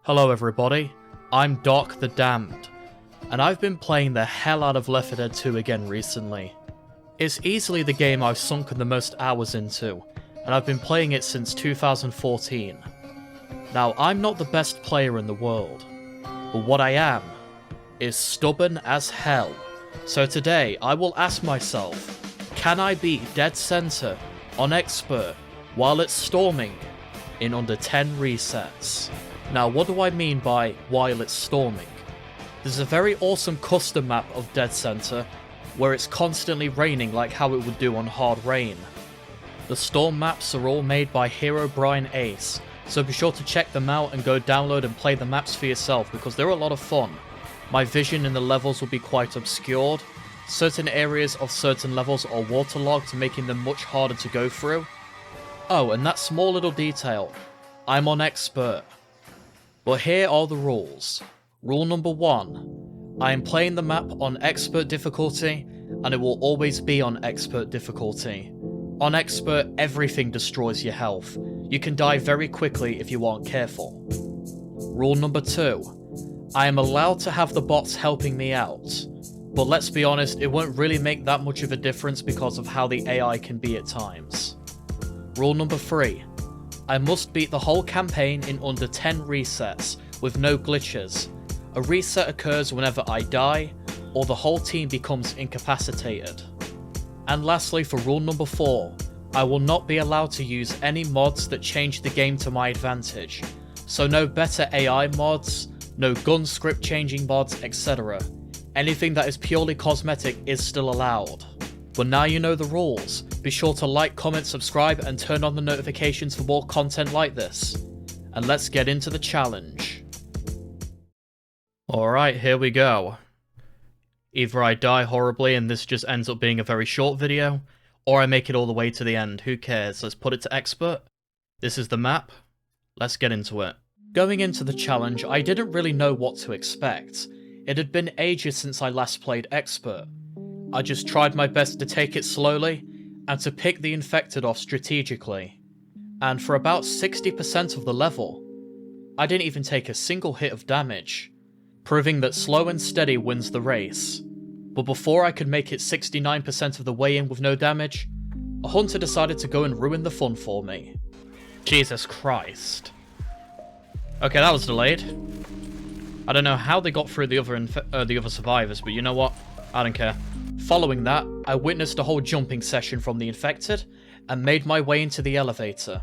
Hello everybody, I'm Doc the Damned, and I've been playing the hell out of Left 4 Dead 2 again recently. It's easily the game I've sunken the most hours into, and I've been playing it since 2014. Now, I'm not the best player in the world, but what I am is stubborn as hell. So today, I will ask myself, can I beat Dead Center on Expert while it's storming in under 10 resets? Now, what do I mean by while it's storming? There's a very awesome custom map of Dead Center where it's constantly raining like how it would do on Hard Rain. The storm maps are all made by Herobrine Ace, so be sure to check them out and go download and play the maps for yourself because they're a lot of fun. My vision in the levels will be quite obscured. Certain areas of certain levels are waterlogged, making them much harder to go through. Oh, and that small little detail, I'm on Expert. But here are the rules. Rule number 1. I am playing the map on Expert difficulty, and it will always be on Expert difficulty. On Expert, everything destroys your health. You can die very quickly if you aren't careful. Rule number 2. I am allowed to have the bots helping me out. But let's be honest, it won't really make that much of a difference because of how the AI can be at times. Rule number 3. I must beat the whole campaign in under 10 resets, with no glitches. A reset occurs whenever I die, or the whole team becomes incapacitated. And lastly, for rule number 4, I will not be allowed to use any mods that change the game to my advantage. So no better AI mods, no gun script changing mods, etc. Anything that is purely cosmetic is still allowed. But now you know the rules. Be sure to like, comment, subscribe, and turn on the notifications for more content like this. And let's get into the challenge. Alright, here we go. Either I die horribly and this just ends up being a very short video, or I make it all the way to the end. Who cares? Let's put it to Expert. This is the map. Let's get into it. Going into the challenge, I didn't really know what to expect. It had been ages since I last played Expert. I just tried my best to take it slowly, and to pick the infected off strategically. And for about 60% of the level, I didn't even take a single hit of damage, proving that slow and steady wins the race. But before I could make it 69% of the way in with no damage, a hunter decided to go and ruin the fun for me. Jesus Christ. Okay, that was delayed. I don't know how they got through the other survivors, but you know what? I don't care. Following that, I witnessed a whole jumping session from the infected, and made my way into the elevator.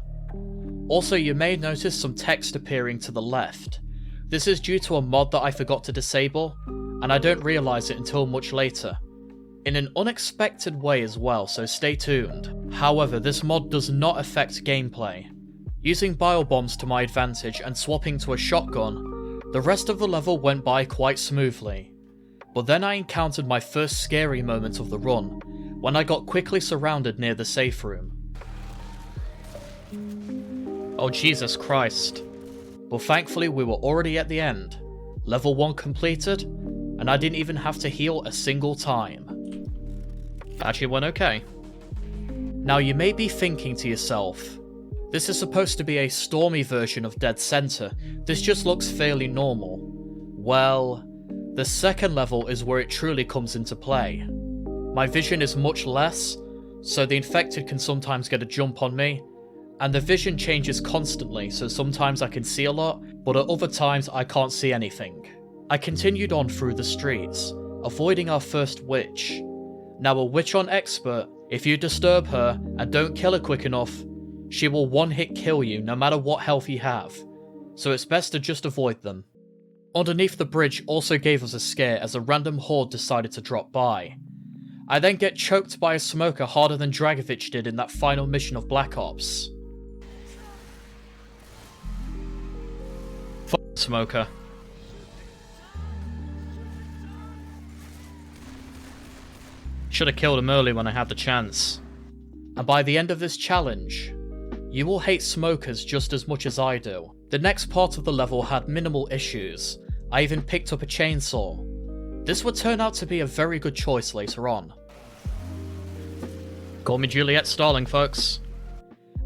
Also, you may notice some text appearing to the left. This is due to a mod that I forgot to disable, and I don't realise it until much later. In an unexpected way as well, so stay tuned. However, this mod does not affect gameplay. Using biobombs to my advantage and swapping to a shotgun, the rest of the level went by quite smoothly. But then I encountered my first scary moment of the run, when I got quickly surrounded near the safe room. Oh Jesus Christ. But thankfully we were already at the end. Level 1 completed, and I didn't even have to heal a single time. Actually went okay. Now you may be thinking to yourself, this is supposed to be a stormy version of Dead Center, this just looks fairly normal. Well, the second level is where it truly comes into play. My vision is much less, so the infected can sometimes get a jump on me, and the vision changes constantly, so sometimes I can see a lot, but at other times I can't see anything. I continued on through the streets, avoiding our first witch. Now a witch on Expert, if you disturb her and don't kill her quick enough, she will one-hit kill you no matter what health you have, so it's best to just avoid them. Underneath the bridge also gave us a scare as a random horde decided to drop by. I then get choked by a smoker harder than Dragovich did in that final mission of Black Ops. F*** smoker. Should have killed him early when I had the chance. And by the end of this challenge, you will hate smokers just as much as I do. The next part of the level had minimal issues. I even picked up a chainsaw. This would turn out to be a very good choice later on. Call me Juliet Starling, folks.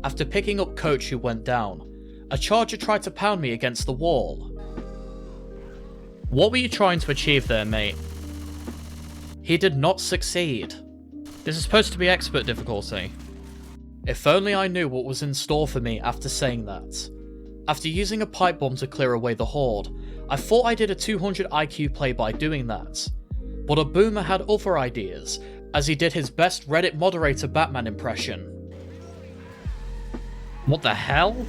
After picking up Coach who went down, a charger tried to pound me against the wall. What were you trying to achieve there, mate? He did not succeed. This is supposed to be expert difficulty. If only I knew what was in store for me after saying that. After using a pipe bomb to clear away the horde, I thought I did a 200 IQ play by doing that. But a boomer had other ideas, as he did his best Reddit moderator Batman impression. What the hell?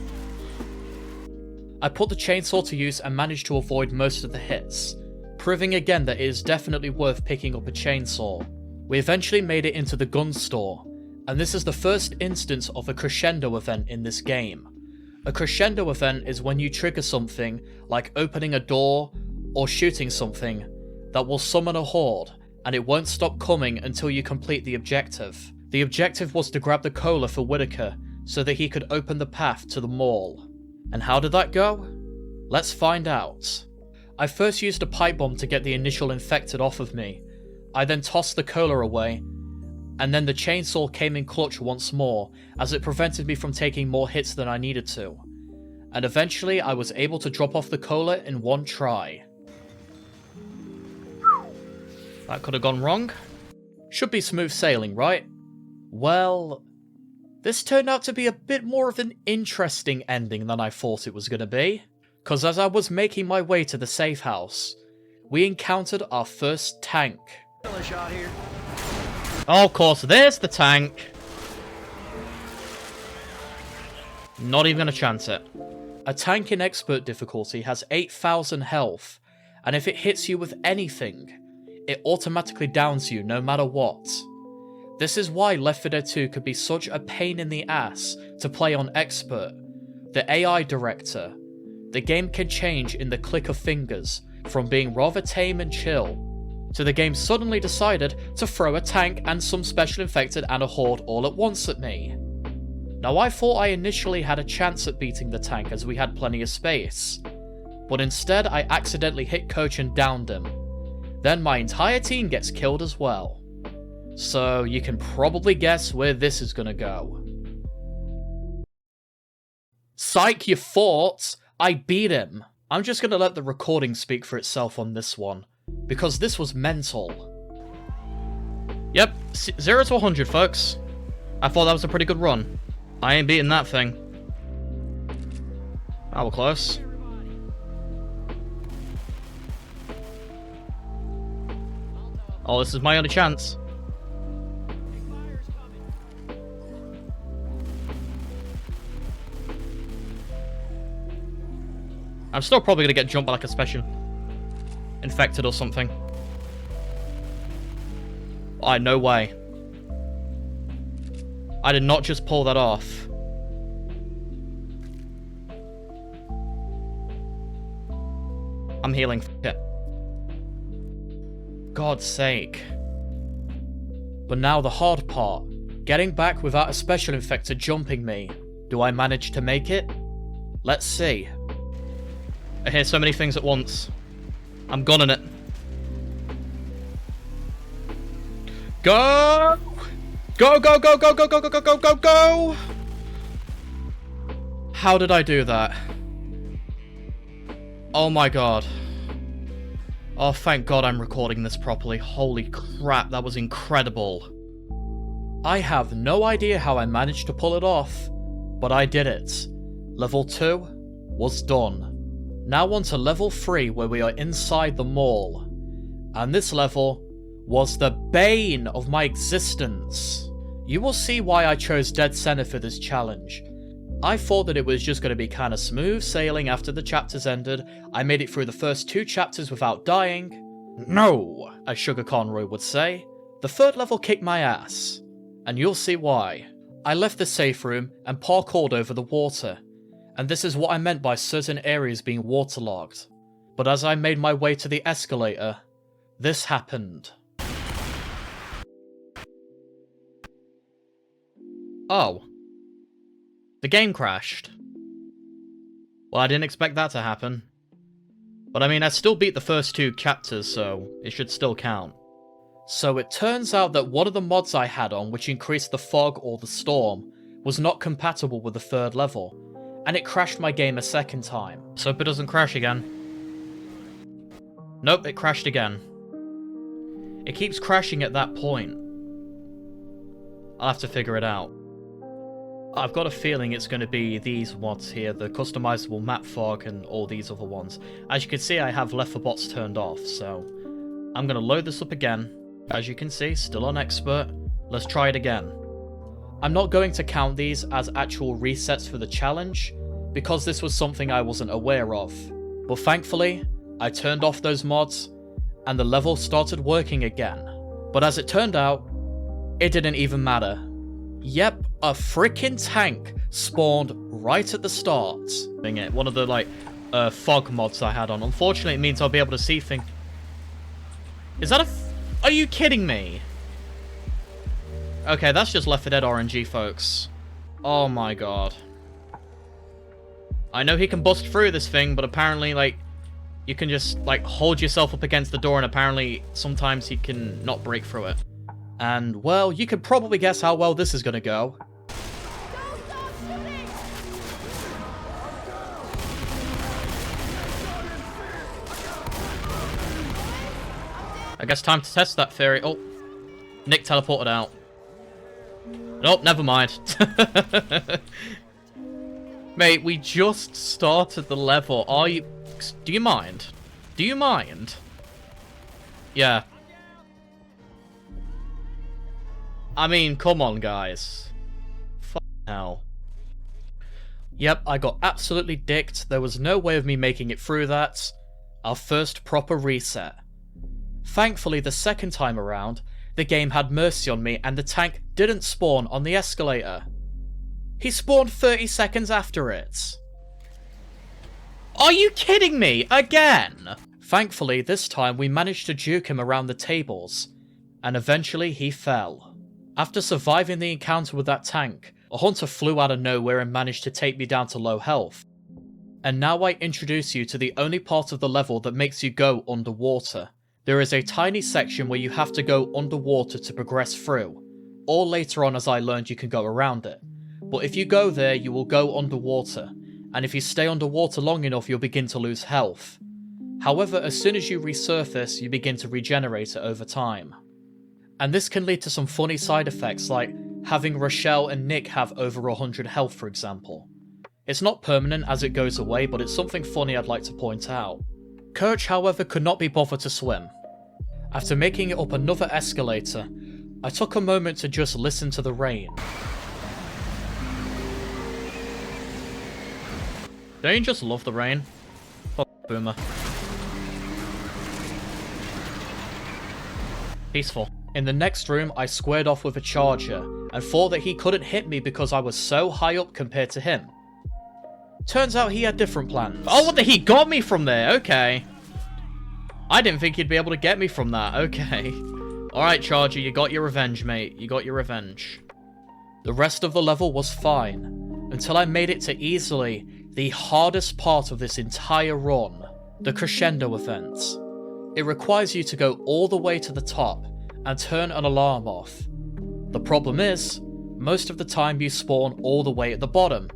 I put the chainsaw to use and managed to avoid most of the hits, proving again that it is definitely worth picking up a chainsaw. We eventually made it into the gun store, and this is the first instance of a crescendo event in this game. A crescendo event is when you trigger something, like opening a door or shooting something, that will summon a horde, and it won't stop coming until you complete the objective. The objective was to grab the cola for Whitaker, so that he could open the path to the mall. And how did that go? Let's find out. I first used a pipe bomb to get the initial infected off of me. I then tossed the cola away, and then the chainsaw came in clutch once more, as it prevented me from taking more hits than I needed to. And eventually I was able to drop off the cola in one try. That could have gone wrong. Should be smooth sailing, right? Well, this turned out to be a bit more of an interesting ending than I thought it was going to be. Because as I was making my way to the safe house, we encountered our first tank. Oh, of course, there's the tank. Not even going to chance it. A tank in expert difficulty has 8,000 health, and if it hits you with anything, it automatically downs you no matter what. This is why Left 4 Dead 2 could be such a pain in the ass to play on expert. The AI director. The game can change in the click of fingers, from being rather tame and chill, to the game suddenly decided to throw a tank and some special infected and a horde all at once at me. Now I thought I initially had a chance at beating the tank as we had plenty of space, but instead I accidentally hit Coach and downed him. Then my entire team gets killed as well. So you can probably guess where this is gonna go. Psych, you thought! I beat him! I'm just gonna let the recording speak for itself on this one, because this was mental. Yep, 0 to 100, folks. I thought that was a pretty good run. I ain't beating that thing. Oh, we're close. Oh, this is my only chance. I'm still probably gonna get jumped by like a special infected or something. No way. I did not just pull that off. I'm healing. F*** it. God's sake. But now the hard part. Getting back without a special infector jumping me. Do I manage to make it? Let's see. I hear so many things at once. I'm gunning it. Go! Go, go, go, go, go, go, go, go, go, go, go! How did I do that? Oh my god. Oh, thank god I'm recording this properly. Holy crap, that was incredible. I have no idea how I managed to pull it off, but I did it. Level 2 was done. Now on to level 3, where we are inside the mall. And this level was the bane of my existence. You will see why I chose Dead Center for this challenge. I thought that it was just going to be kind of smooth sailing after the chapters ended. I made it through the first 2 chapters without dying. No, as Sugar Conroy would say. The 3rd level kicked my ass. And you'll see why. I left the safe room and parkoured over the water. And this is what I meant by certain areas being waterlogged. But as I made my way to the escalator, this happened. Oh. The game crashed. Well, I didn't expect that to happen. But I mean, I still beat the first 2 chapters, so it should still count. So it turns out that one of the mods I had on, which increased the fog or the storm, was not compatible with the 3rd level, and it crashed my game a 2nd time. So hope it doesn't crash again. Nope, it crashed again. It keeps crashing at that point. I'll have to figure it out. I've got a feeling it's going to be these mods here, the customizable map fog and all these other ones. As you can see, I have left for bots turned off, so I'm going to load this up again. As you can see, still on expert. Let's try it again. I'm not going to count these as actual resets for the challenge, because this was something I wasn't aware of. But thankfully, I turned off those mods, and the level started working again. But as it turned out, it didn't even matter. Yep, a freaking tank spawned right at the start. One of the, fog mods I had on. Unfortunately, it means I'll be able to see things. Is that Are you kidding me? Okay, that's just Left 4 Dead RNG, folks. Oh my god. I know he can bust through this thing, but apparently, you can just, hold yourself up against the door, and apparently, sometimes he can not break through it. And, well, you can probably guess how well this is gonna go. I guess time to test that theory. Oh, Nick teleported out. Nope, never mind. Mate, we just started the level. Do you mind? Do you mind? Yeah. I mean, come on, guys. Fuck hell. Yep, I got absolutely dicked. There was no way of me making it through that. Our first proper reset. Thankfully, the second time around, the game had mercy on me and the tank didn't spawn on the escalator. He spawned 30 seconds after it. Are you kidding me? Again? Thankfully, this time we managed to juke him around the tables, and eventually he fell. After surviving the encounter with that tank, a hunter flew out of nowhere and managed to take me down to low health. And now I introduce you to the only part of the level that makes you go underwater. There is a tiny section where you have to go underwater to progress through, or later on as I learned you can go around it. But if you go there, you will go underwater, and if you stay underwater long enough, you'll begin to lose health. However, as soon as you resurface, you begin to regenerate it over time. And this can lead to some funny side effects, like having Rochelle and Nick have over 100 health, for example. It's not permanent as it goes away, but it's something funny I'd like to point out. Kirch, however, could not be bothered to swim. After making it up another escalator, I took a moment to just listen to the rain. Don't you just love the rain? Fuck Boomer. Peaceful. In the next room, I squared off with a charger, and thought that he couldn't hit me because I was so high up compared to him. Turns out he had different plans. Oh, he got me from there, okay. I didn't think he'd be able to get me from that, okay. Alright, Charger, you got your revenge, mate. You got your revenge. The rest of the level was fine, until I made it to easily the hardest part of this entire run, the crescendo event. It requires you to go all the way to the top and turn an alarm off. The problem is, most of the time you spawn all the way at the bottom.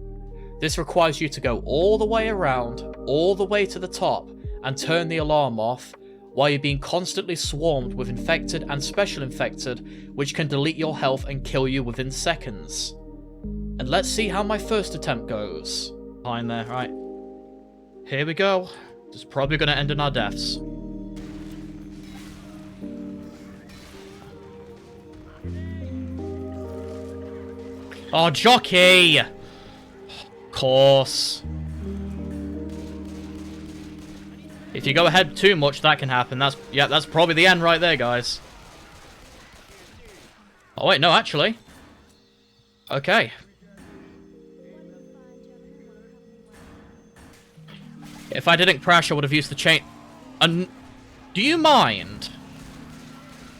This requires you to go all the way around, all the way to the top, and turn the alarm off, while you're being constantly swarmed with infected and special infected, which can delete your health and kill you within seconds. And let's see how my first attempt goes. Fine there, right. Here we go. This is probably going to end in our deaths. Oh, jockey! Of course. If you go ahead too much, that can happen. That's probably the end right there, guys. Oh, wait, no, actually. Okay. If I didn't crash, I would have used the chain. Do you mind?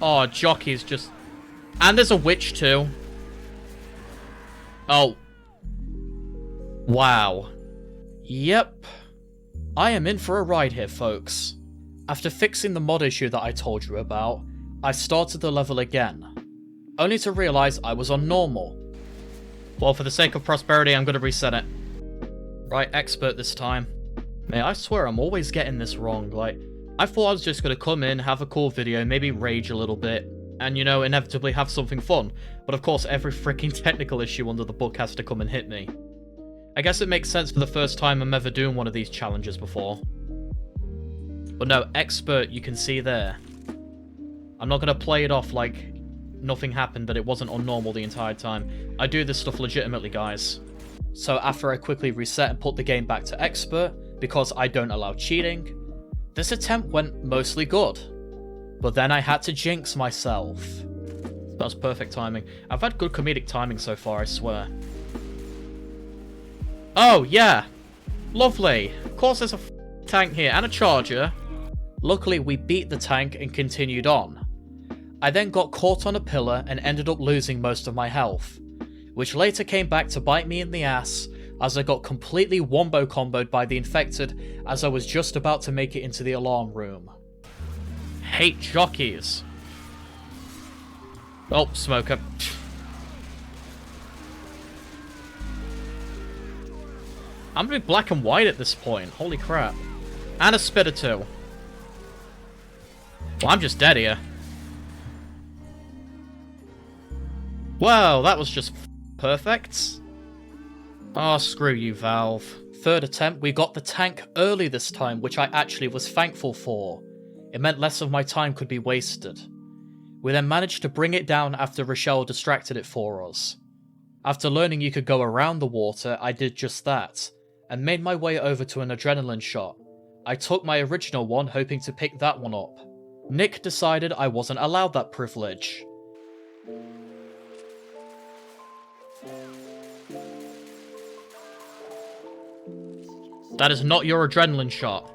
Oh, jockey's just... And there's a witch, too. Oh. Wow. Yep. I am in for a ride here, folks. After fixing the mod issue that I told you about, I started the level again, only to realise I was on normal. Well, for the sake of prosperity, I'm going to reset it. Right, expert this time. Mate, I swear I'm always getting this wrong. I thought I was just going to come in, have a cool video, maybe rage a little bit, and, you know, inevitably have something fun. But of course, every freaking technical issue under the book has to come and hit me. I guess it makes sense for the first time I'm ever doing one of these challenges before. But no, expert, you can see there. I'm not going to play it off like nothing happened, that it wasn't on normal the entire time. I do this stuff legitimately, guys. So after I quickly reset and put the game back to expert, because I don't allow cheating, this attempt went mostly good. But then I had to jinx myself. That was perfect timing. I've had good comedic timing so far, I swear. Oh, yeah. Lovely. Of course there's a tank here and a charger. Luckily, we beat the tank and continued on. I then got caught on a pillar and ended up losing most of my health, which later came back to bite me in the ass as I got completely wombo-comboed by the infected as I was just about to make it into the alarm room. Hate jockeys. Oh, smoker. I'm gonna be black and white at this point. Holy crap. And a spitter too. Well, I'm just dead here. Well, that was just perfect. Oh, screw you, Valve. Third attempt, we got the tank early this time, which I actually was thankful for. It meant less of my time could be wasted. We then managed to bring it down after Rochelle distracted it for us. After learning you could go around the water, I did just that, and made my way over to an adrenaline shot. I took my original one, hoping to pick that one up. Nick decided I wasn't allowed that privilege. That is not your adrenaline shot.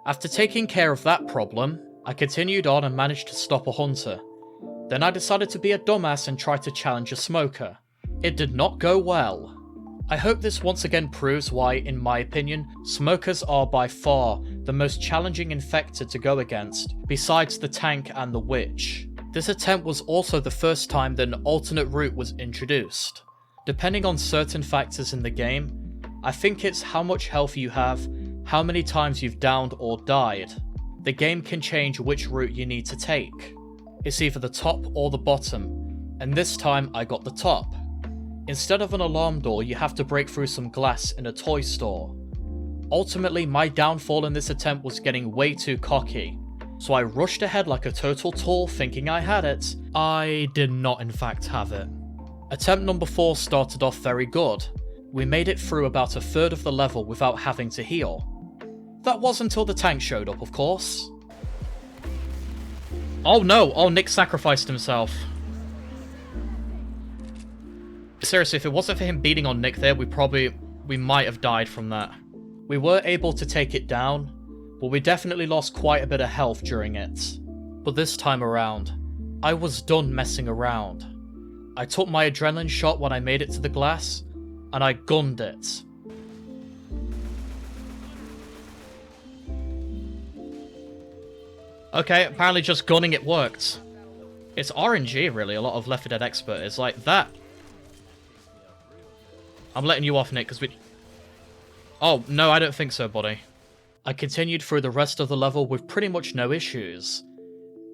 After taking care of that problem, I continued on and managed to stop a hunter. Then I decided to be a dumbass and try to challenge a smoker. It did not go well. I hope this once again proves why, in my opinion, smokers are by far the most challenging infected to go against, besides the tank and the witch. This attempt was also the first time that an alternate route was introduced. Depending on certain factors in the game, I think it's how much health you have, how many times you've downed or died. The game can change which route you need to take. It's either the top or the bottom, and this time I got the top. Instead of an alarm door, you have to break through some glass in a toy store. Ultimately, my downfall in this attempt was getting way too cocky, so I rushed ahead like a total tool thinking I had it. I did not in fact have it. Attempt number 4 started off very good. We made it through about a third of the level without having to heal. That was until the tank showed up, of course. Oh no! Oh, Nick sacrificed himself. Seriously, if it wasn't for him beating on Nick there, we might have died from that. We were able to take it down, but we definitely lost quite a bit of health during it. But this time around, I was done messing around. I took my adrenaline shot when I made it to the glass, and I gunned it. Okay, apparently just gunning it worked. It's RNG, really, a lot of Left 4 Dead Expert is like that. I'm letting you off, Nick, because we... Oh, no, I don't think so, buddy. I continued through the rest of the level with pretty much no issues.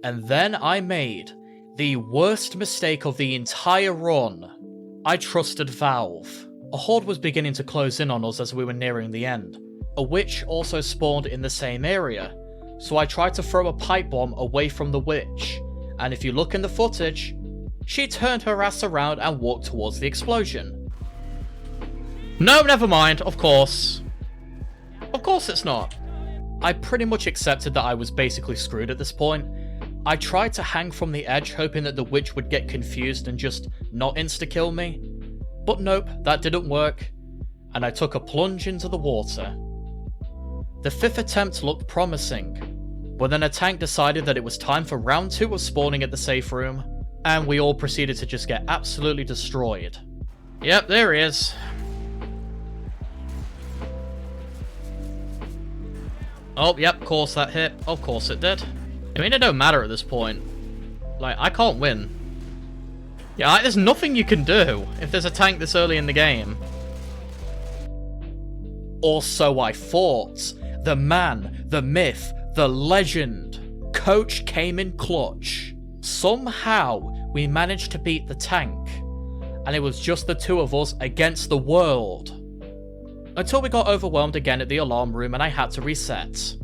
And then I made the worst mistake of the entire run. I trusted Valve. A horde was beginning to close in on us as we were nearing the end. A witch also spawned in the same area, so I tried to throw a pipe bomb away from the witch, and if you look in the footage, she turned her ass around and walked towards the explosion. No, never mind, of course. Of course it's not. I pretty much accepted that I was basically screwed at this point. I tried to hang from the edge hoping that the witch would get confused and just not insta-kill me. But nope, that didn't work, and I took a plunge into the water. The 5th attempt looked promising, but then a tank decided that it was time for round 2 of spawning at the safe room, and we all proceeded to just get absolutely destroyed. Yep, there he is. Oh, yep, of course that hit. Of course it did. I mean, it don't matter at this point. Like, I can't win. Yeah, there's nothing you can do if there's a tank this early in the game. Or so I thought. The man, the myth, The legend, Coach came in clutch. Somehow, we managed to beat the tank, and it was just the two of us against the world. Until we got overwhelmed again at the alarm room and I had to reset.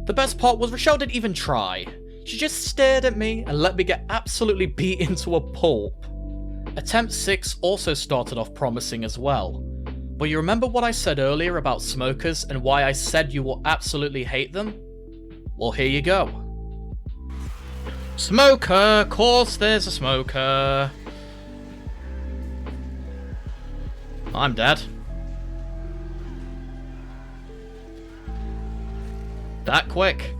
The best part was Rochelle didn't even try. She just stared at me and let me get absolutely beat into a pulp. Attempt 6 also started off promising as well. But you remember what I said earlier about smokers and why I said you will absolutely hate them? Well, here you go. Smoker! Of course there's a smoker. I'm dead. That quick.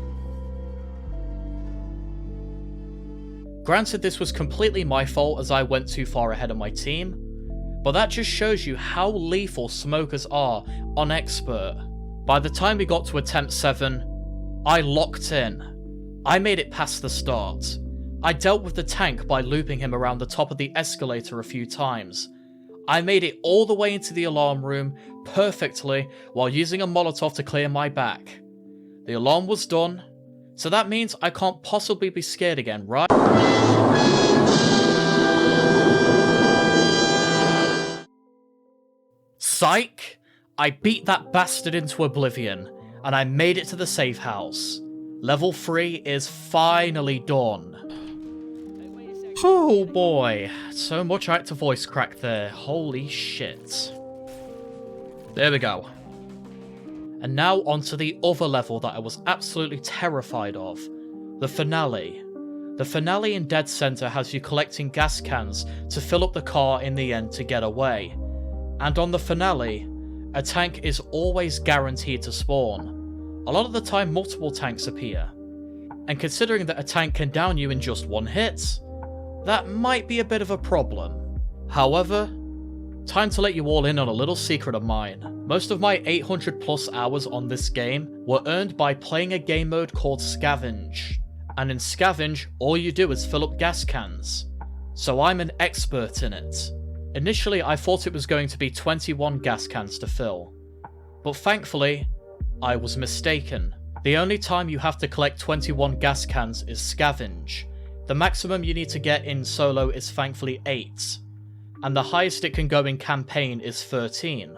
Granted, this was completely my fault as I went too far ahead of my team, but that just shows you how lethal smokers are on expert. By the time we got to attempt 7, I locked in. I made it past the start. I dealt with the tank by looping him around the top of the escalator a few times. I made it all the way into the alarm room perfectly while using a Molotov to clear my back. The alarm was done, so that means I can't possibly be scared again, right? Psych! I beat that bastard into oblivion, and I made it to the safe house. Level 3 is finally done. Oh boy, so much I had to voice crack there, holy shit. There we go. And now onto the other level that I was absolutely terrified of. The finale. The finale in Dead Center has you collecting gas cans to fill up the car in the end to get away. And on the finale, a tank is always guaranteed to spawn. A lot of the time multiple tanks appear. And considering that a tank can down you in just one hit, that might be a bit of a problem. However, time to let you all in on a little secret of mine. Most of my 800 plus hours on this game were earned by playing a game mode called Scavenge. And in Scavenge, all you do is fill up gas cans. So I'm an expert in it. Initially, I thought it was going to be 21 gas cans to fill. But thankfully, I was mistaken. The only time you have to collect 21 gas cans is Scavenge. The maximum you need to get in solo is thankfully 8. And the highest it can go in campaign is 13.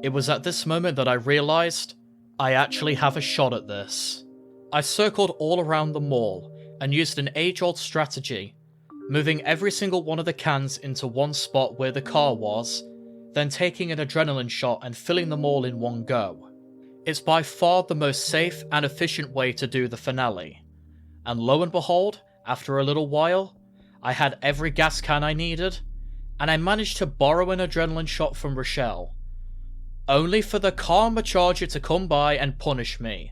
It was at this moment that I realised I actually have a shot at this. I circled all around the mall and used an age-old strategy, moving every single one of the cans into one spot where the car was, then taking an adrenaline shot and filling them all in one go. It's by far the most safe and efficient way to do the finale. And lo and behold, after a little while, I had every gas can I needed, and I managed to borrow an adrenaline shot from Rochelle. Only for the Karma Charger to come by and punish me.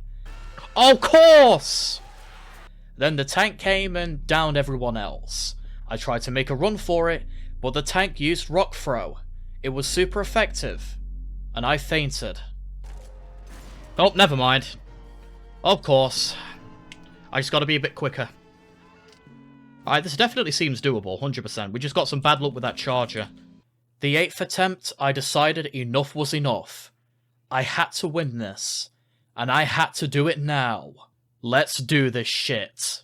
Of course! Then the tank came and downed everyone else. I tried to make a run for it, but the tank used Rock Throw. It was super effective, and I fainted. Oh, never mind. Of course. I just gotta be a bit quicker. Alright, this definitely seems doable, 100%. We just got some bad luck with that charger. The 8th attempt, I decided enough was enough. I had to win this. And I had to do it now. Let's do this shit.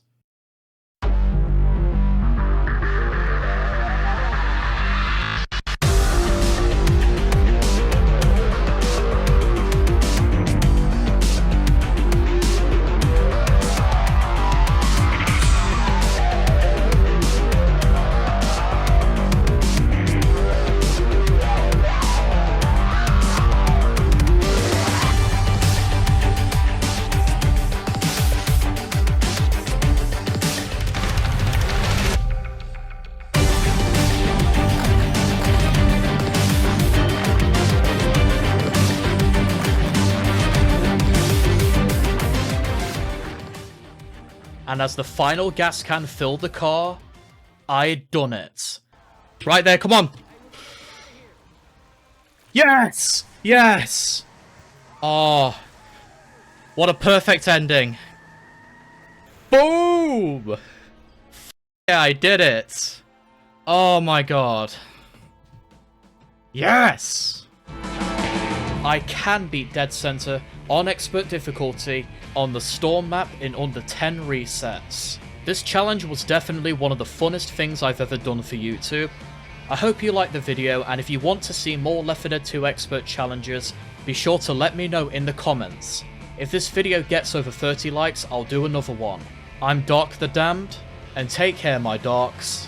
And as the final gas can filled the car, I'd done it. Right there, come on. Yes! Yes! Oh, what a perfect ending. Boom! Yeah, I did it. Oh my god. Yes! I can beat Dead Center on expert difficulty on the Storm map in under 10 resets. This challenge was definitely one of the funnest things I've ever done for YouTube. I hope you liked the video, and if you want to see more Left 4 Dead 2 expert challenges, be sure to let me know in the comments. If this video gets over 30 likes, I'll do another one. I'm Dark the Damned, and take care my darks.